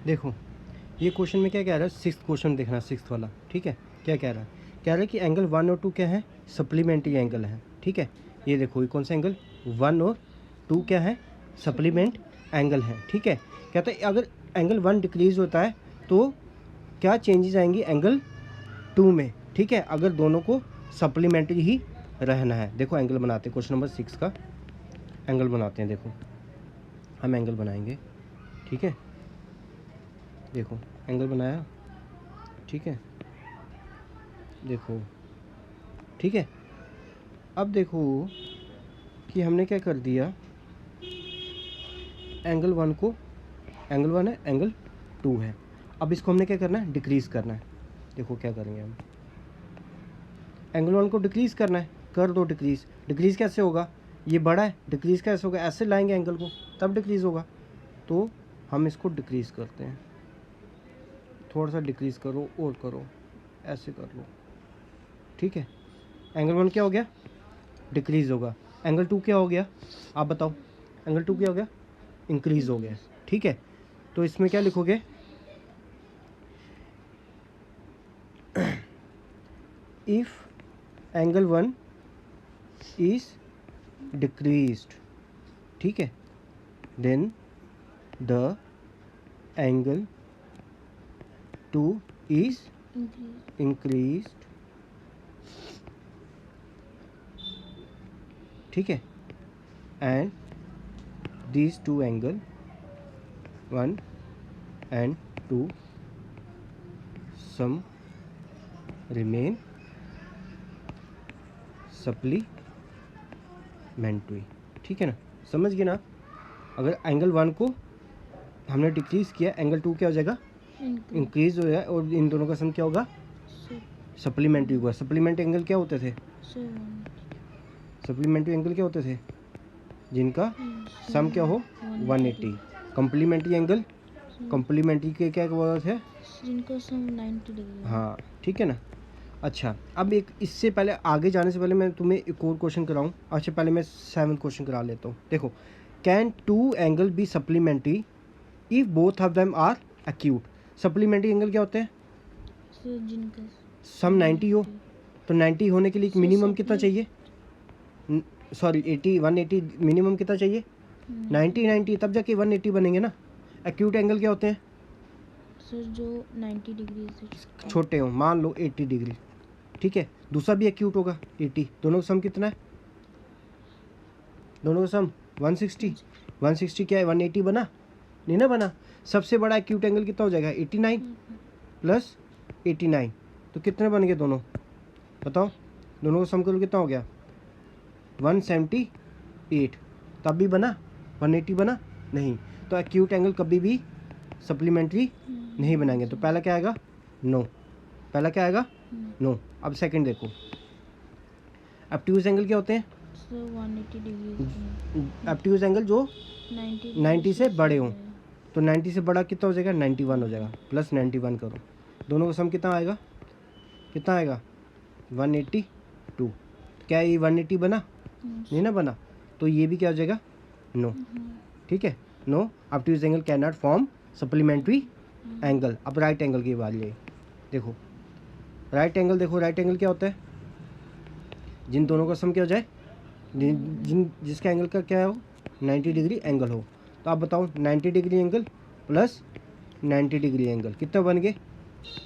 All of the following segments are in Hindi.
देखो ये क्वेश्चन में क्या कह रहा है, सिक्स क्वेश्चन देखना, सिक्स वाला, ठीक है। क्या कह रहा है, कह रहा है कि एंगल 1 और 2 क्या है, सप्लीमेंट्री एंगल है, ठीक है। ये देखो ये कौन सा एंगल 1 और 2 क्या है, सप्लीमेंट एंगल है, ठीक है। कहता है अगर एंगल 1 डिक्रीज होता है तो क्या चेंजेस आएंगी एंगल 2 में, ठीक है, अगर दोनों को सप्लीमेंट्री ही रहना है। देखो एंगल बनाते हैं, क्वेश्चन नंबर 6 का एंगल बनाते हैं। देखो हम एंगल बनाएंगे, ठीक है। देखो एंगल बनाया, ठीक है, देखो, ठीक है। अब देखो कि हमने क्या कर दिया, एंगल 1 को, एंगल 1 है, एंगल 2 है। अब इसको हमने क्या करना है, डिक्रीज़ करना है। देखो क्या करेंगे हम, एंगल 1 को डिक्रीज़ करना है, कर दो डिक्रीज़। डिक्रीज़ कैसे होगा, ये बड़ा है, डिक्रीज़ कैसे होगा, ऐसे लाएंगे एंगल को तब डिक्रीज़ होगा। तो हम इसको डिक्रीज़ करते हैं, थोड़ा सा डिक्रीज़ करो और करो, ऐसे कर लो, ठीक है। एंगल 1 क्या हो गया, डिक्रीज़ होगा। एंगल 2 क्या हो गया, आप बताओ, एंगल 2 क्या हो गया, इंक्रीज़ हो गया, ठीक है। तो इसमें क्या लिखोगे, इफ़ एंगल 1 इज़ डिक्रीज्ड, ठीक है, then the angle 2 is increased, ठीक है, and these two angle 1 and 2 some remain supplementary, ठीक है ना, समझ गए ना। अगर एंगल 1 को हमने डिक्रीज किया, एंगल 2 क्या हो जाएगा, इंक्रीज हो जाए, और इन दोनों का सम क्या होगा, सप्लीमेंट्री होगा। सप्लीमेंट्री एंगल क्या होते थे, सप्लीमेंट्री एंगल क्या होते थे, जिनका सम क्या हो 180। कम्प्लीमेंट्री एंगल, कम्प्लीमेंट्री के क्या वर्ड है, जिनका सम 90 डिग्री। हाँ, ठीक है ना। अच्छा अब एक इससे पहले आगे जाने से पहले मैं तुम्हें एक और क्वेश्चन कराऊं। अच्छा पहले मैं 7th क्वेश्चन करा लेता हूँ। देखो, can two angle be supplementary if both of them are acute. Supplementary angle क्या होते हैं, जिनका सम 90 हो, तो 90 होने के लिए मिनिमम कितना चाहिए, सॉरी 80 180 मिनिमम कितना चाहिए, 90 तब जाके 180 बनेंगे ना। एक्यूट एंगल क्या होते हैं, सर जो 90 डिग्री से छोटे हो, मान लो 80 डिग्री, ठीक है। दूसरा भी एक्यूट होगा 80, दोनों का सम कितना है, दोनों का सम 160। 160 क्या है, 180 बना, नहीं ना बना। सबसे बड़ा एक्यूट एंगल कितना हो जाएगा, 89 प्लस 89, तो कितने बन गए दोनों, बताओ, दोनों का सम करो कितना हो गया, 178। तब भी बना 180 बना नहीं, तो एक्यूट एंगल कभी भी सप्लीमेंट्री नहीं बनाएंगे। तो पहला क्या आएगा, नो, पहला क्या आएगा, नो। अब सेकंड देखो, ऑब्ट्यूज एंगल क्या होते हैं, 180 डिग्री। ऑब्ट्यूज एंगल जो 90 से बड़े हों, तो 90 से बड़ा कितना हो जाएगा, 91 हो जाएगा, प्लस 91 करो, दोनों का सम कितना आएगा, कितना आएगा 182। क्या ये 180 बना, नहीं ना बना, तो ये भी क्या हो जाएगा, नो, ठीक है। No, obtuse angle can not form supplementary angle. अब राइट एंगल की बात ले, देखो राइट एंगल, देखो राइट एंगल क्या होता है, जिन दोनों का सम क्या हो जाए, जिसका एंगल का क्या हो 90 डिग्री एंगल हो। तो आप बताओ 90 degree angle plus 90 degree angle कितना बन गए,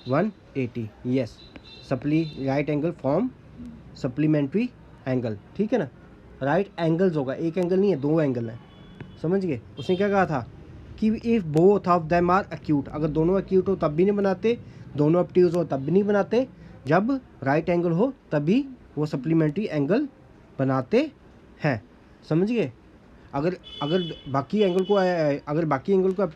180। Yes, right angle form supplementary angle, ठीक है ना। राइट एंगल्स होगा, एक एंगल नहीं है, दो एंगल है, समझ गए। उसने क्या कहा था कि if both of them are acute, अगर दोनों एक्यूट हो तब भी नहीं बनाते, दोनों ऑब्ट्यूज हो तब भी नहीं बनाते, जब राइट एंगल हो तभी वो सप्लीमेंट्री एंगल बनाते हैं, समझ गए। अगर अगर बाकी एंगल को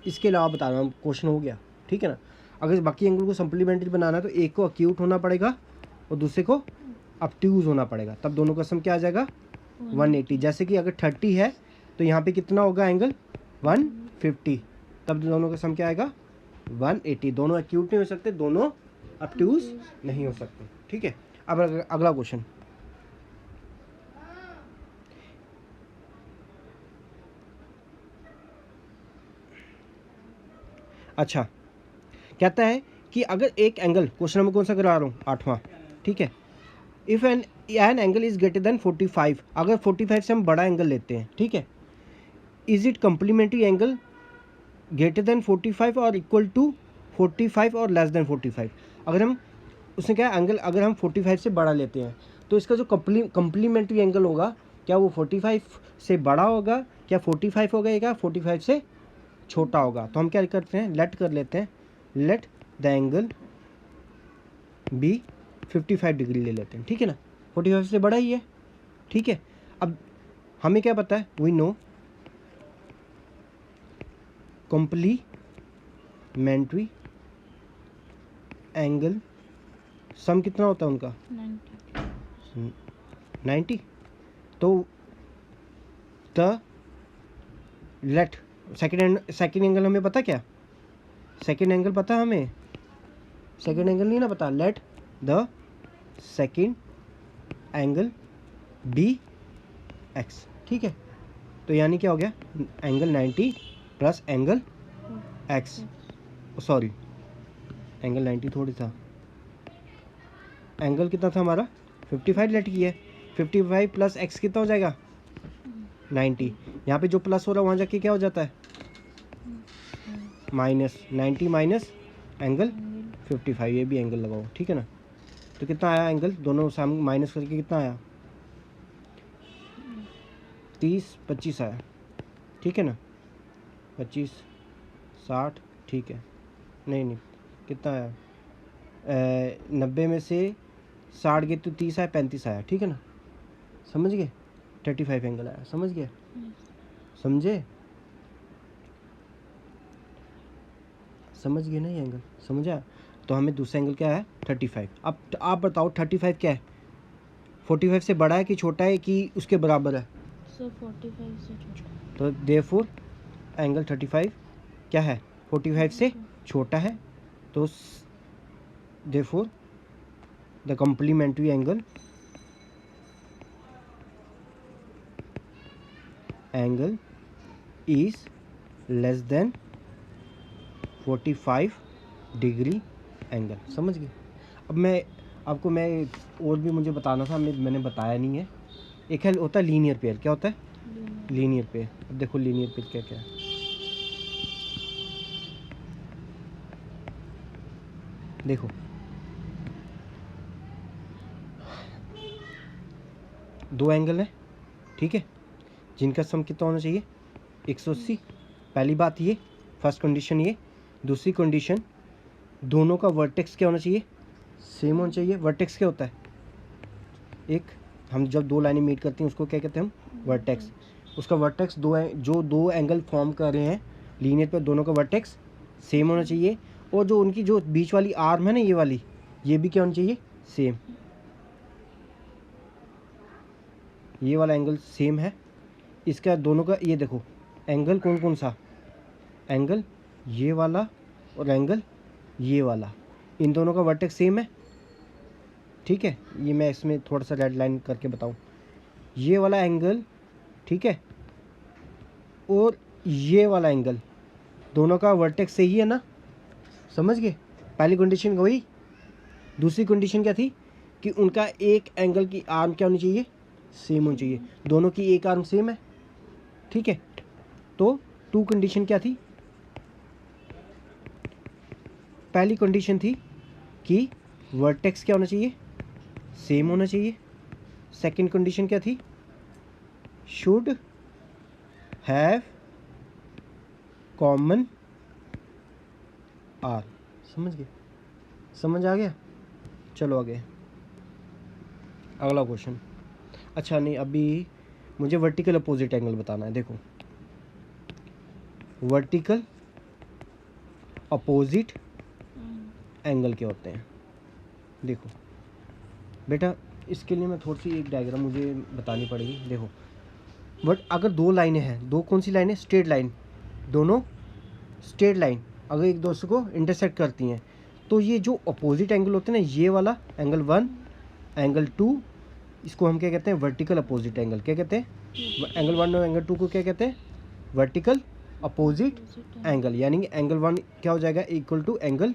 इसके अलावा बता रहा हूँ, क्वेश्चन हो गया, ठीक है ना। अगर बाकी एंगल को सप्लीमेंट्री बनाना है तो एक को एक्यूट होना पड़ेगा और दूसरे को ऑब्ट्यूज होना पड़ेगा, तब दोनों का सम क्या आ जाएगा 180। जैसे कि अगर 30 है तो यहाँ पे कितना होगा एंगल 150, तब दोनों का सम क्या आएगा 180। दोनों एक्यूट नहीं हो सकते, दोनों ऑब्ट्यूज नहीं हो सकते, ठीक है। अब अगला क्वेश्चन, अच्छा, कहता है कि अगर एक एंगल, क्वेश्चन नंबर कौन सा करा रहा हूँ, 8वां, ठीक है। If an angle is greater than 45, अगर 45 से हम बड़ा एंगल लेते हैं, ठीक है, is it complementary angle greater than 45 और इक्वल टू 45 और लेस देन 45। अगर हम, उसने क्या एंगल, अगर हम 45 से बड़ा लेते हैं तो इसका जो कम्प्लीमेंट्री एंगल होगा, क्या वो 45 से बड़ा होगा, क्या 45 होगा, या 45 से छोटा होगा। तो हम क्या करते हैं, लेट कर लेते हैं, let the angle be 55 degree ले लेते हैं, ठीक है ना, 45 से बड़ा ही है, ठीक है। अब हमें क्या पता है, we know complementary angle sum कितना होता है उनका, 90। तो द लेट सेकेंड एंगल हमें पता, क्या सेकेंड एंगल पता हमें, सेकेंड एंगल नहीं ना पता, let the second angle be x, ठीक है। तो यानी क्या हो गया, angle 90 plus angle x, sorry angle 90 थोड़ी था, एंगल कितना था हमारा 55 लेट की है, 55 प्लस एक्स कितना हो जाएगा 90। यहाँ पे जो प्लस हो रहा है वहाँ जाके क्या हो जाता है माइनस, 90 माइनस एंगल 55, ये भी एंगल लगाओ, ठीक है ना। तो कितना आया एंगल, दोनों सामने माइनस करके कितना आया 30 25 आया, ठीक है ना, 25 60, ठीक है, नहीं कितना आया 90 में से 60 गए तो 30 आया, 35 आया, ठीक है ना, समझ गए, 35 एंगल आया, समझ गए, समझे, समझ गए ना, ये एंगल समझा। तो हमें दूसरा एंगल क्या है 35। अब आप बताओ 35 क्या है, 45 से बड़ा है कि छोटा है कि उसके बराबर है, सर 45 से छोटा। तो देयरफॉर एंगल 35 क्या है 45 से छोटा है, तो therefore the complementary angle is less than 45 degree angle, समझ गए। अब मैं आपको, मैं और भी मुझे बताना था, मैंने बताया नहीं है। एक है होता है लीनियर पेयर, क्या होता है लीनियर पेयर। अब देखो लीनियर पेयर क्या क्या है, देखो दो एंगल है, ठीक है, जिनका सम कितना होना चाहिए 180। पहली बात ये, फर्स्ट कंडीशन ये। दूसरी कंडीशन, दोनों का वर्टेक्स क्या होना चाहिए सेम होना चाहिए। वर्टेक्स क्या होता है, एक हम जब दो लाइनें मीट करती हैं उसको क्या कहते हैं हम वर्टेक्स। उसका वर्टेक्स जो दो एंगल फॉर्म कर रहे हैं लीनियर पे, दोनों का वर्टेक्स सेम होना चाहिए। और जो उनकी जो बीच वाली आर्म है ना, ये वाली, ये भी क्या होनी चाहिए सेम, ये वाला एंगल सेम है इसका, दोनों का। ये देखो एंगल कौन कौन सा, एंगल ये वाला और एंगल ये वाला, इन दोनों का वर्टेक्स सेम है, ठीक है। ये मैं इसमें थोड़ा सा रेड लाइन करके बताऊं, ये वाला एंगल, ठीक है, और ये वाला एंगल, दोनों का वर्टेक्स सही है ना, समझ गए। पहली कंडीशन वही। दूसरी कंडीशन क्या थी कि उनका एक एंगल की आर्म क्या होनी चाहिए सेम होनी चाहिए, दोनों की एक आर्म सेम है, ठीक है। तो टू कंडीशन क्या थी, पहली कंडीशन थी कि वर्टेक्स क्या होना चाहिए सेम होना चाहिए। सेकंड कंडीशन क्या थी, शुड हैव कॉमन आर, समझ गए, समझ आ गया। चलो आगे अगला क्वेश्चन। अच्छा नहीं, अभी मुझे वर्टिकल अपोजिट एंगल बताना है। देखो वर्टिकल अपोजिट एंगल क्या होते हैं, देखो बेटा, इसके लिए मैं थोड़ी सी एक डायग्राम मुझे बतानी पड़ेगी। देखो बट अगर दो लाइनें हैं, दो कौन सी लाइनें, स्ट्रेट लाइन, दोनों स्ट्रेट लाइन अगर एक दूसरे को इंटरसेक्ट करती हैं, तो ये जो अपोजिट एंगल होते हैं ना, ये वाला एंगल 1 एंगल 2, इसको हम क्या कहते हैं वर्टिकल अपोजिट एंगल। क्या कहते हैं एंगल 1 और एंगल 2 को क्या कहते हैं वर्टिकल अपोजिट एंगल, यानी कि एंगल 1 क्या हो जाएगा, इक्वल टू एंगल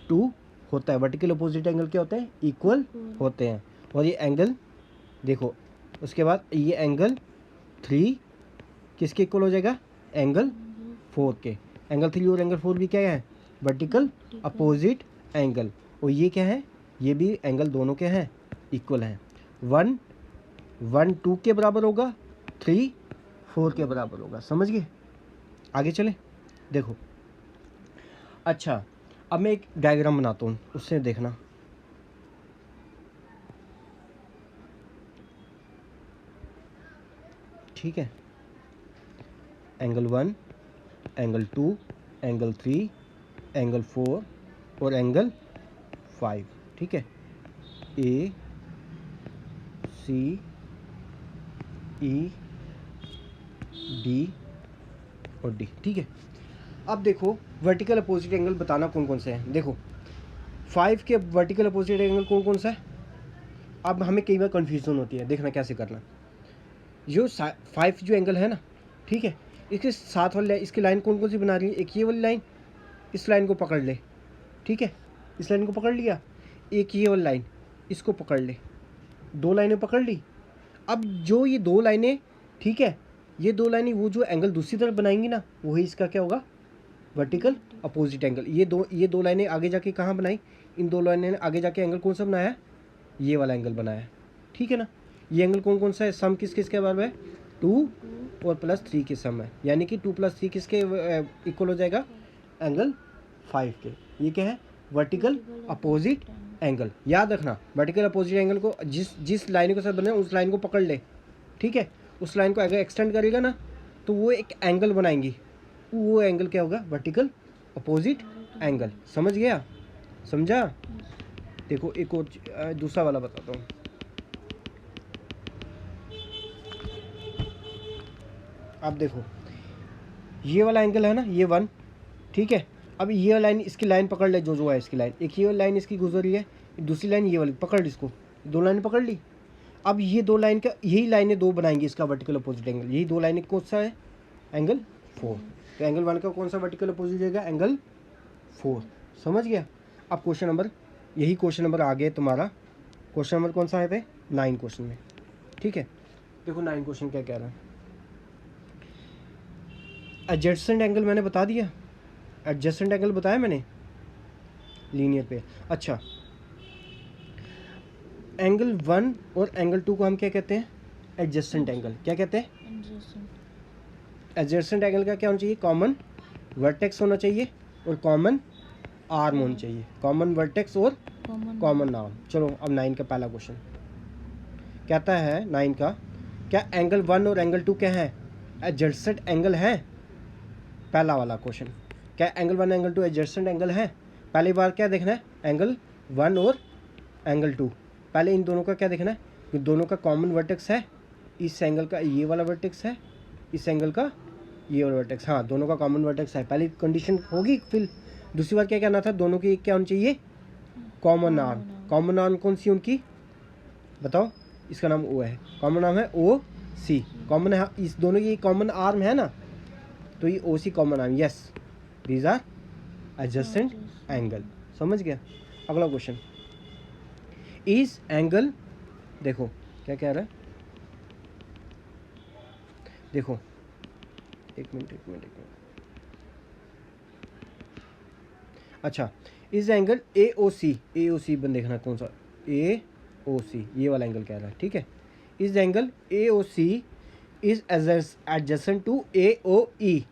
2 होता है। वर्टिकल अपोजिट एंगल क्या होते हैं, इक्वल होते हैं। और ये एंगल देखो, उसके बाद ये एंगल 3 किसके इक्वल हो जाएगा, एंगल 4 के। एंगल 3 और एंगल 4 भी क्या है, वर्टिकल अपोजिट एंगल। और ये क्या है, ये भी एंगल दोनों के हैं, इक्वल हैं। 1 1 2 के बराबर होगा, 3 4 के बराबर होगा। समझ गए, आगे चले। देखो अच्छा, अब मैं एक डायग्राम बनाता हूँ, उससे देखना। ठीक है, एंगल 1, एंगल 2, एंगल 3, एंगल 4 और एंगल 5। ठीक है, ए सी ई डी और डी। ठीक है, अब देखो वर्टिकल अपोजिट एंगल बताना कौन कौन से हैं। देखो 5 के वर्टिकल अपोजिट एंगल कौन कौन सा है। अब हमें कई बार कन्फ्यूजन होती है, देखना कैसे करना। जो 5 जो एंगल है ना, ठीक है, इसके साथ वाली इसकी लाइन कौन कौन सी बना रही है, एक ये वाली लाइन, इस लाइन को पकड़ ले। ठीक है, इस लाइन को पकड़ लिया, एक ये वाली लाइन, इसको पकड़ ले, 2 लाइनें पकड़ ली। अब जो ये 2 लाइनें, ठीक है, ये 2 लाइनें वो जो एंगल दूसरी तरफ बनाएंगी ना, वही इसका क्या होगा, वर्टिकल अपोजिट एंगल। ये दो लाइनें आगे जाके कहाँ बनाई, इन 2 लाइनें ने आगे जाके एंगल कौन सा बनाया, ये वाला एंगल बनाया। ठीक है ना, ये एंगल कौन कौन सा है, सम किस किस के बराबर है, 2 और +3 के सम है, यानी कि 2 + 3 किसके इक्वल हो जाएगा, एंगल 5 के। ये क्या है, वर्टिकल अपोजिट एंगल। याद रखना, वर्टिकल अपोजिट एंगल को जिस लाइन के साथ बने उस लाइन को पकड़ ले। ठीक है, उस लाइन को अगर एक्सटेंड करेगा ना, तो वो एक एंगल बनाएंगी, वो एंगल क्या होगा, वर्टिकल अपोजिट एंगल। समझ गया, समझा। देखो एक और दूसरा वाला बताता हूँ। अब देखो ये वाला एंगल है ना, ये 1, ठीक है। अब ये लाइन, इसकी लाइन पकड़ ले, जो है इसकी लाइन, एक ये लाइन इसकी गुजर रही है, दूसरी लाइन ये वाली, पकड़ इसको, 2 लाइन पकड़ ली। अब ये 2 लाइन का, यही लाइनें 2 बनाएंगी इसका वर्टिकल अपोजिट एंगल। यही 2 लाइनें कौन सा है, एंगल 4। तो एंगल 1 का कौन सा वर्टिकल अपोजिट जाएगा, एंगल 4। समझ गया। अब क्वेश्चन नंबर, यही क्वेश्चन नंबर आ गया तुम्हारा। क्वेश्चन नंबर कौन सा आए थे, 9 क्वेश्चन में। ठीक है, देखो 9 क्वेश्चन क्या कह रहा है। एडजेसेंट एंगल मैंने बता दिया, एडजेसेंट एंगल बताया मैंने लीनियर पे। अच्छा, एंगल 1 और एंगल 2 को हम क्या कहते हैं, एडजेसेंट एंगल। क्या कहते हैं, एडजेसेंट एंगल का क्या होना चाहिए, कॉमन वर्टेक्स होना चाहिए और कॉमन आर्म होनी चाहिए। कॉमन वर्टेक्स और कॉमन आर्म। चलो अब 9 का पहला क्वेश्चन कहता है, 9 का, क्या एंगल 1 और एंगल 2 क्या है, एडजेसेंट एंगल है। पहला वाला क्वेश्चन, क्या एंगल 1 एंगल 2 एडजेसेंट एंगल है। पहली बार क्या देखना है, एंगल 1 और एंगल 2, पहले इन दोनों का क्या देखना है, कि दोनों का कॉमन वर्टेक्स है। इस एंगल का ये वाला वर्टेक्स है, इस एंगल का ये वाला वर्टेक्स, हाँ दोनों का कॉमन वर्टेक्स है, पहली कंडीशन होगी। फिर दूसरी बार क्या कहना था, दोनों की क्या होनी चाहिए, कॉमन आर्म। कॉमन आर्म कौन सी उनकी, बताओ, इसका नाम ओ है, कॉमन नाम है ओ सी। कॉमन है, इस दोनों की कॉमन आर्म है ना, तो ये O C common arm. Yes, these are adjacent angle. समझ गया। अगला क्वेश्चन, इस एंगल, देखो क्या कह रहा है, देखो एक मिनट। अच्छा, इस एंगल ए ओ सी बन देखना कौन सा, ए ओ सी, ये वाला एंगल कह रहा है। ठीक है, इस angle A O C is adjacent to A O E,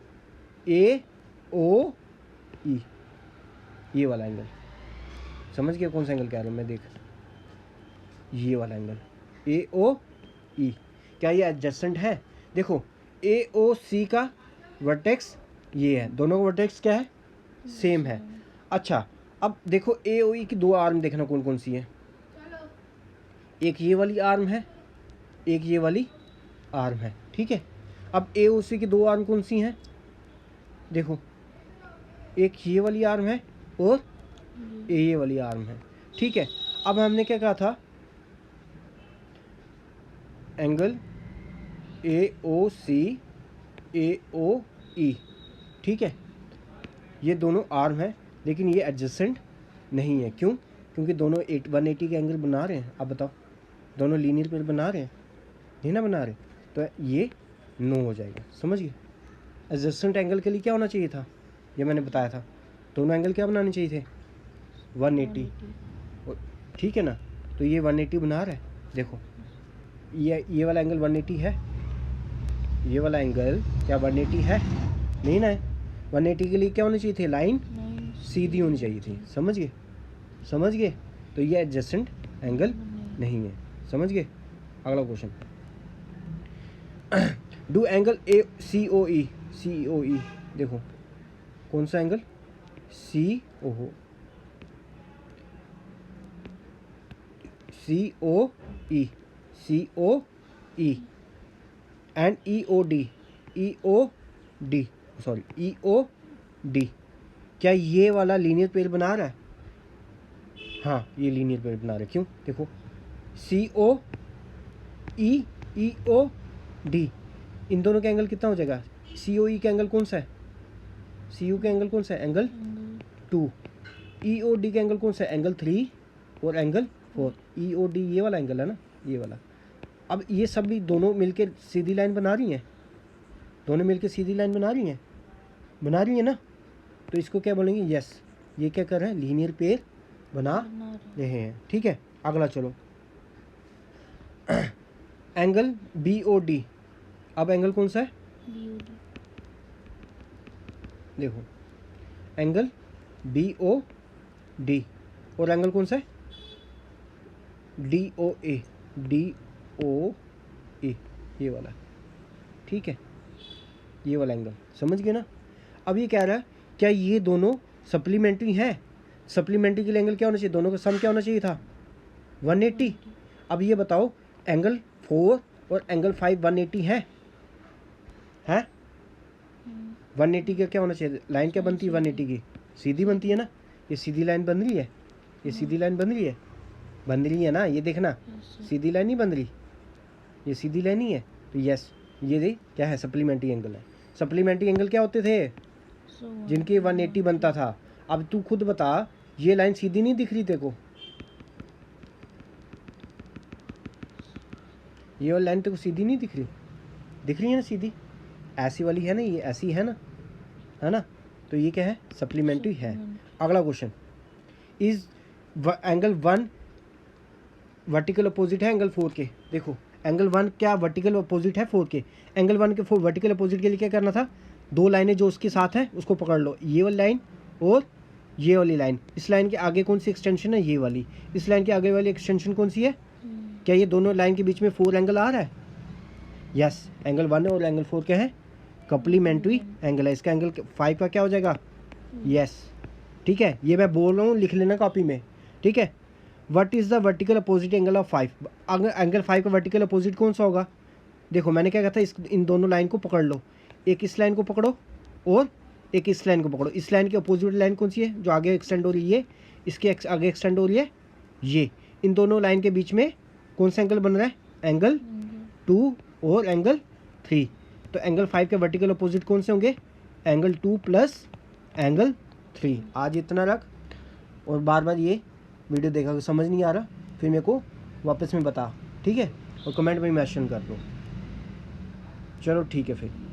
ये वाला एंगल। समझ गया कौन सा एंगल कह रहा हूँ मैं, देख ये वाला एंगल ए ओ ई, क्या ये एडजेसेंट है। देखो ए ओ सी का वर्टेक्स ये है, दोनों का वर्टेक्स क्या है, सेम है। अच्छा, अब देखो ए ओ ई की 2 आर्म देखना कौन कौन सी है, एक ये वाली आर्म है, एक ये वाली आर्म है। ठीक है, अब ए ओ सी की 2 आर्म कौन सी हैं, देखो एक ये वाली आर्म है और ये वाली आर्म है। ठीक है, अब हमने क्या कहा था, angle A O C A O ई, ठीक है, ये दोनों आर्म है लेकिन ये एडजेसेंट नहीं है। क्यों? क्योंकि दोनों 180 के एंगल बना रहे हैं। अब बताओ, दोनों लीनियर पेयर बना रहे हैं, नहीं ना बना रहे, तो ये नो हो जाएगा। समझ गए? एडजेसेंट एंगल के लिए क्या होना चाहिए था, ये मैंने बताया था, दोनों एंगल क्या बनाने चाहिए थे, 180। ठीक है ना, तो ये 180 बना रहा है। देखो ये वाला एंगल 180 है, ये वाला एंगल क्या 180 है, नहीं ना है। 180 के लिए क्या होनी चाहिए थी, लाइन सीधी होनी चाहिए थी। समझ गए? समझ गए? तो ये एडजेसेंट एंगल नहीं है। समझ गए? अगला question, do angle A C O E, C O E, देखो कौन सा angle, C O E, C O E and E O D, E O D, sorry E O D, क्या ये वाला लीनियर पेयर बना रहा है? हाँ, ये लीनियर पेयर बना रहा है। क्यों? देखो सी ओ ई, ई ओ डी, इन दोनों का एंगल कितना हो जाएगा, सी ओ ई का एंगल कौन सा है, सी यू का एंगल कौन सा है, एंगल 2, ई ओ डी का एंगल कौन सा है, एंगल 3 और एंगल 4। ई ओ डी ये वाला एंगल है ना, ये वाला। अब ये सब भी दोनों मिलकर सीधी लाइन बना रही हैं, दोनों मिलकर सीधी लाइन बना रही हैं ना, तो इसको क्या बोलेंगे, यस, ये क्या कर रहे हैं, लीनियर पेयर बना रहे हैं। ठीक है, अगला चलो, एंगल बी ओ डी, अब एंगल कौन सा है, देखो एंगल बी ओ डी, और एंगल कौन सा है, डी ओ ए, डी ओ ए, ये वाला। ठीक है, ये वाला एंगल, समझ गए ना। अब ये कह रहा है क्या ये दोनों सप्लीमेंट्री हैं, सप्लीमेंट्री के लिए एंगल क्या होना चाहिए, दोनों का सम क्या होना चाहिए था, 180। अब ये बताओ एंगल 4 और एंगल 5 180 है 180 का क्या होना चाहिए, लाइन क्या बनती है 180 की, सीधी बनती है ना, ये सीधी लाइन बन रही है, ये सीधी लाइन बन रही है ना, ये देखना सीधी लाइन नहीं बन रही, ये सीधी लाइन ही है। तो यस, ये क्या है, सप्लीमेंट्री एंगल है। सप्लीमेंट्री एंगल क्या होते थे, जिनके 180 बनता था। अब तू खुद बता, ये लाइन सीधी नहीं दिख रही तेरे को, ये वाली लाइन तेरे को सीधी नहीं दिख रही है ना, सीधी ऐसी वाली है ना, ये ऐसी है ना, तो ये क्या है, सप्लीमेंट्री है। अगला question, is angle 1 vertical opposite है एंगल 4 के। देखो एंगल 1 क्या वर्टिकल अपोजिट है 4 के, एंगल 1 के 4 वर्टिकल अपोजिट के लिए क्या करना था, दो लाइनें जो उसके साथ हैं उसको पकड़ लो, ये वाली लाइन और ये वाली लाइन। इस लाइन के आगे कौन सी एक्सटेंशन है, ये वाली। इस लाइन के आगे वाली एक्सटेंशन कौन सी है, क्या ये दोनों लाइन के बीच में 4 एंगल आ रहा है, यस, एंगल 1 और एंगल 4 क्या है, कम्प्लीमेंट्री एंगल है। इसका एंगल 5 का क्या हो जाएगा, यस। ठीक है, ये मैं बोल रहा हूँ, लिख लेना कॉपी में। ठीक है, what is the vertical opposite angle of 5, angle 5 का वर्टिकल अपोजिट कौन सा होगा। देखो मैंने क्या कहा था, इन दोनों लाइन को पकड़ लो, एक इस लाइन को पकड़ो और एक इस लाइन को पकड़ो। इस लाइन की अपोजिट लाइन कौन सी है, जो आगे एक्सटेंड हो रही है, इसके आगे एक्सटेंड हो रही है ये। इन दोनों लाइन के बीच में कौन सा एंगल बन रहा है, एंगल 2 और एंगल 3। तो एंगल 5 के वर्टिकल अपोजिट कौन से होंगे, एंगल 2 प्लस एंगल 3। आज इतना रख, और बार बार ये वीडियो देखा, समझ नहीं आ रहा फिर मेरे को वापस में बता, ठीक है, और कमेंट में मेंशन कर दो। चलो ठीक है फिर।